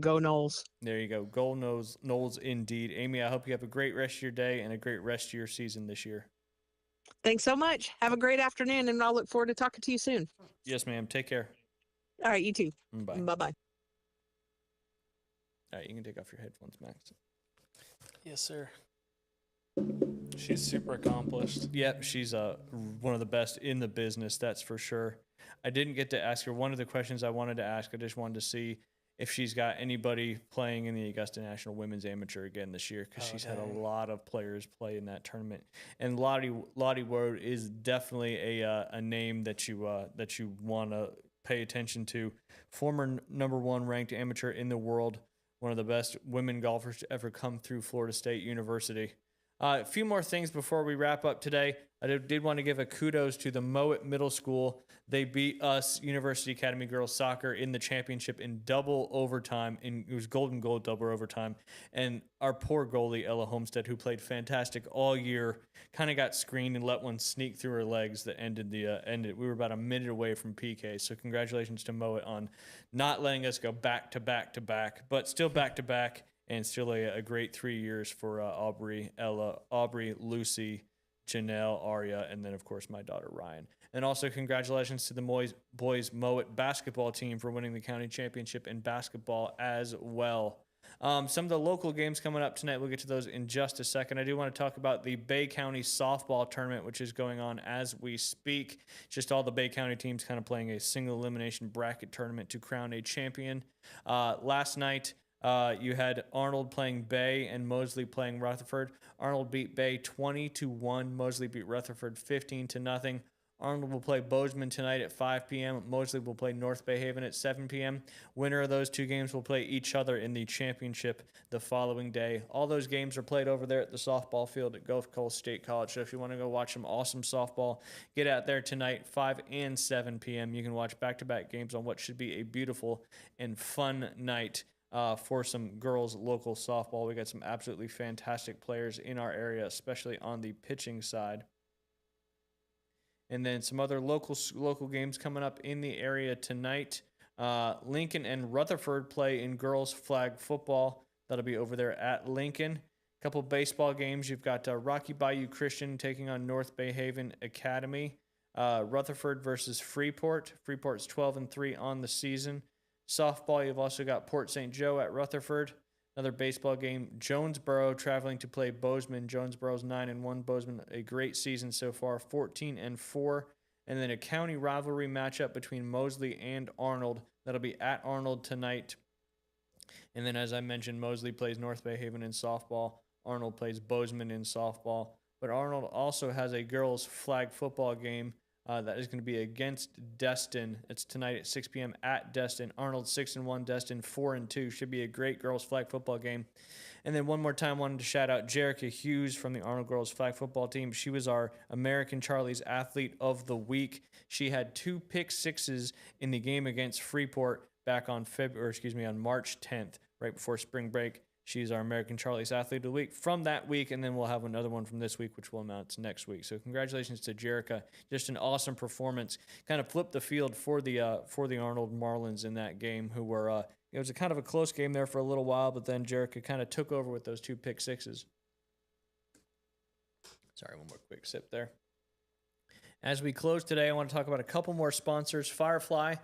go Knowles. There you go. Gold Knowles indeed. Amy, I hope you have a great rest of your day and a great rest of your season this year. Thanks so much. Have a great afternoon, and I'll look forward to talking to you soon. Yes, ma'am. Take care. All right, you too. Bye. Bye-bye. All right, you can take off your headphones, Max. Yes, sir. She's super accomplished. Yep, she's one of the best in the business, that's for sure. I didn't get to ask her one of the questions I wanted to ask. I just wanted to see if she's got anybody playing in the Augusta National Women's Amateur again this year, because she's had a lot of players play in that tournament. And Lottie Wood is definitely a name that you want to pay attention to. Former number 1 ranked amateur in the world, one of the best women golfers to ever come through Florida State University. A few more things before we wrap up today. I did want to give a kudos to the Mowat Middle School. They beat us, University Academy Girls Soccer, in the championship in double overtime. It was golden goal double overtime. And our poor goalie, Ella Homestead, who played fantastic all year, kind of got screened and let one sneak through her legs that ended. We were about a minute away from PK. So congratulations to Mowat on not letting us go back to back to back, but still back to back. And still a great 3 years for Aubrey, Lucy, Janelle, Aria, and then, of course, my daughter, Ryan. And also congratulations to the boys Mowat basketball team for winning the county championship in basketball as well. Some of the local games coming up tonight, we'll get to those in just a second. I do want to talk about the Bay County softball tournament, which is going on as we speak. Just all the Bay County teams kind of playing a single elimination bracket tournament to crown a champion. Last night, you had Arnold playing Bay and Mosley playing Rutherford. Arnold beat Bay 20-1. Mosley beat Rutherford 15-0. Arnold will play Bozeman tonight at 5 p.m. Mosley will play North Bay Haven at 7 p.m. Winner of those two games will play each other in the championship the following day. All those games are played over there at the softball field at Gulf Coast State College. So if you want to go watch some awesome softball, get out there tonight, 5 and 7 p.m. You can watch back-to-back games on what should be a beautiful and fun night for some girls local softball. We got some absolutely fantastic players in our area, especially on the pitching side. And then some other local games coming up in the area tonight. Lincoln and Rutherford play in girls flag football. That'll be over there at Lincoln. A couple baseball games. You've got Rocky Bayou Christian taking on North Bay Haven Academy. Rutherford versus Freeport. Freeport's 12-3 on the season. Softball, you've also got Port St. Joe at Rutherford. Another baseball game, Jonesboro traveling to play Bozeman. Jonesboro's 9-1. Bozeman, a great season so far, 14-4. And then a county rivalry matchup between Mosley and Arnold. That'll be at Arnold tonight. And then, as I mentioned, Mosley plays North Bay Haven in softball. Arnold plays Bozeman in softball. But Arnold also has a girls' flag football game that is going to be against Destin. It's tonight at 6 p.m. at Destin. Arnold 6-1, Destin 4-2. Should be a great girls flag football game. And then one more time, wanted to shout out Jerica Hughes from the Arnold girls flag football team. She was our American Charlie's Athlete of the Week. She had 2 pick sixes in the game against Freeport back on March 10th, right before spring break. She's our American Charlie's Athlete of the Week from that week, and then we'll have another one from this week, which will announce next week. So congratulations to Jerica. Just an awesome performance. Kind of flipped the field for the Arnold Marlins in that game, who were it was a kind of a close game there for a little while, but then Jerica kind of took over with those 2 pick sixes. Sorry, one more quick sip there. As we close today, I want to talk about a couple more sponsors. Firefly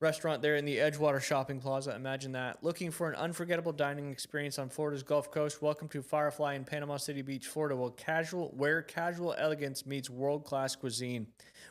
restaurant there in the Edgewater Shopping Plaza. Imagine that. Looking for an unforgettable dining experience on Florida's Gulf Coast? Welcome to Firefly in Panama City Beach, Florida, where casual elegance meets world-class cuisine.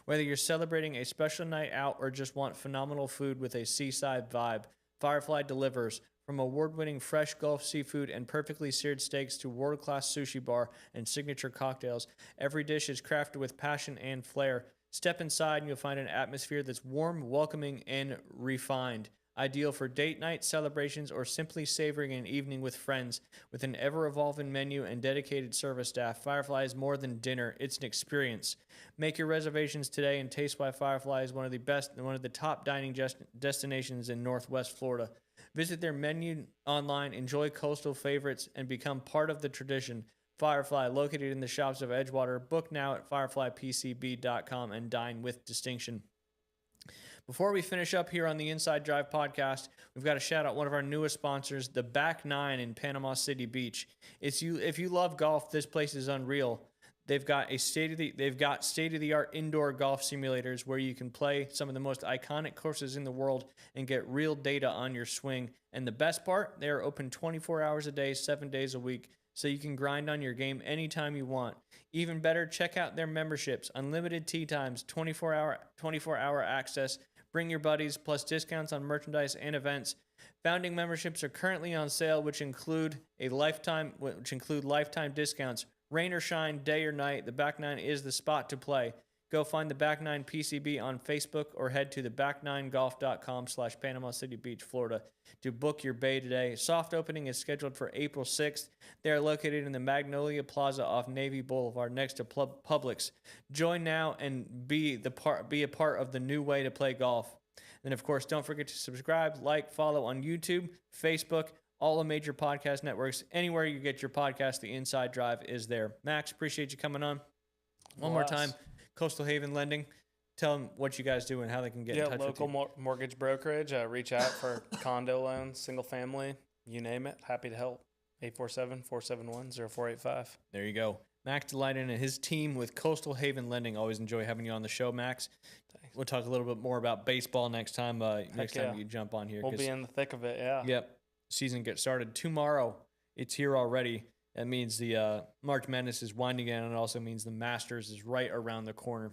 Whether you're celebrating a special night out or just want phenomenal food with a seaside vibe, Firefly delivers. From award-winning fresh Gulf seafood and perfectly seared steaks to world-class sushi bar and signature cocktails, every dish is crafted with passion and flair. Step inside and you'll find an atmosphere that's warm, welcoming, and refined. Ideal for date night celebrations or simply savoring an evening with friends. With an ever-evolving menu and dedicated service staff, Firefly is more than dinner, it's an experience. Make your reservations today and taste why Firefly is one of the top dining destinations in Northwest Florida. Visit their menu online, enjoy coastal favorites, and become part of the tradition. Firefly, located in the shops of Edgewater. Book now at fireflypcb.com and dine with distinction. Before we finish up here on the Inside Drive podcast, we've got to shout out one of our newest sponsors, the Back Nine in Panama City Beach. If you love golf, this place is unreal. They've got state-of-the-art indoor golf simulators where you can play some of the most iconic courses in the world and get real data on your swing. And the best part, they are open 24 hours a day, 7 days a week, so you can grind on your game anytime you want. Even better, check out their memberships, unlimited tee times, 24-hour access, bring your buddies, plus discounts on merchandise and events. Founding memberships are currently on sale, which include lifetime discounts. Rain or shine, day or night, the Back Nine is the spot to play. Go find the Back Nine PCB on Facebook or head to theback9golf.com/Panama City Beach, Florida to book your bay today. Soft opening is scheduled for April 6th. They are located in the Magnolia Plaza off Navy Boulevard next to Publix. Join now and be a part of the new way to play golf. And of course, don't forget to subscribe, like, follow on YouTube, Facebook, all the major podcast networks. Anywhere you get your podcast, the Inside Drive is there. Max, appreciate you coming on. One more time. Coastal Haven Lending. Tell them what you guys do and how they can get in touch with you. Local mortgage brokerage. Reach out for condo loans, single family, you name it. Happy to help. 847-471-0485. There you go. Max Delighten and his team with Coastal Haven Lending. Always enjoy having you on the show, Max. Thanks. We'll talk a little bit more about baseball next time. Time you jump on here. We'll be in the thick of it. Yeah. Yep. Season gets started tomorrow. It's here already. That means the March Madness is winding down, and it also means the Masters is right around the corner.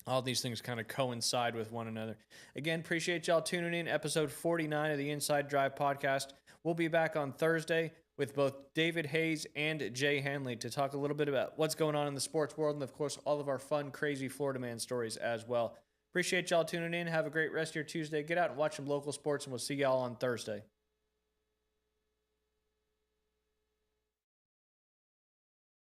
All these things kind of coincide with one another. Again, appreciate y'all tuning in. Episode 49 of the Inside Drive podcast. We'll be back on Thursday with both David Hayes and Jay Hanley to talk a little bit about what's going on in the sports world and, of course, all of our fun, crazy Florida man stories as well. Appreciate y'all tuning in. Have a great rest of your Tuesday. Get out and watch some local sports, and we'll see y'all on Thursday.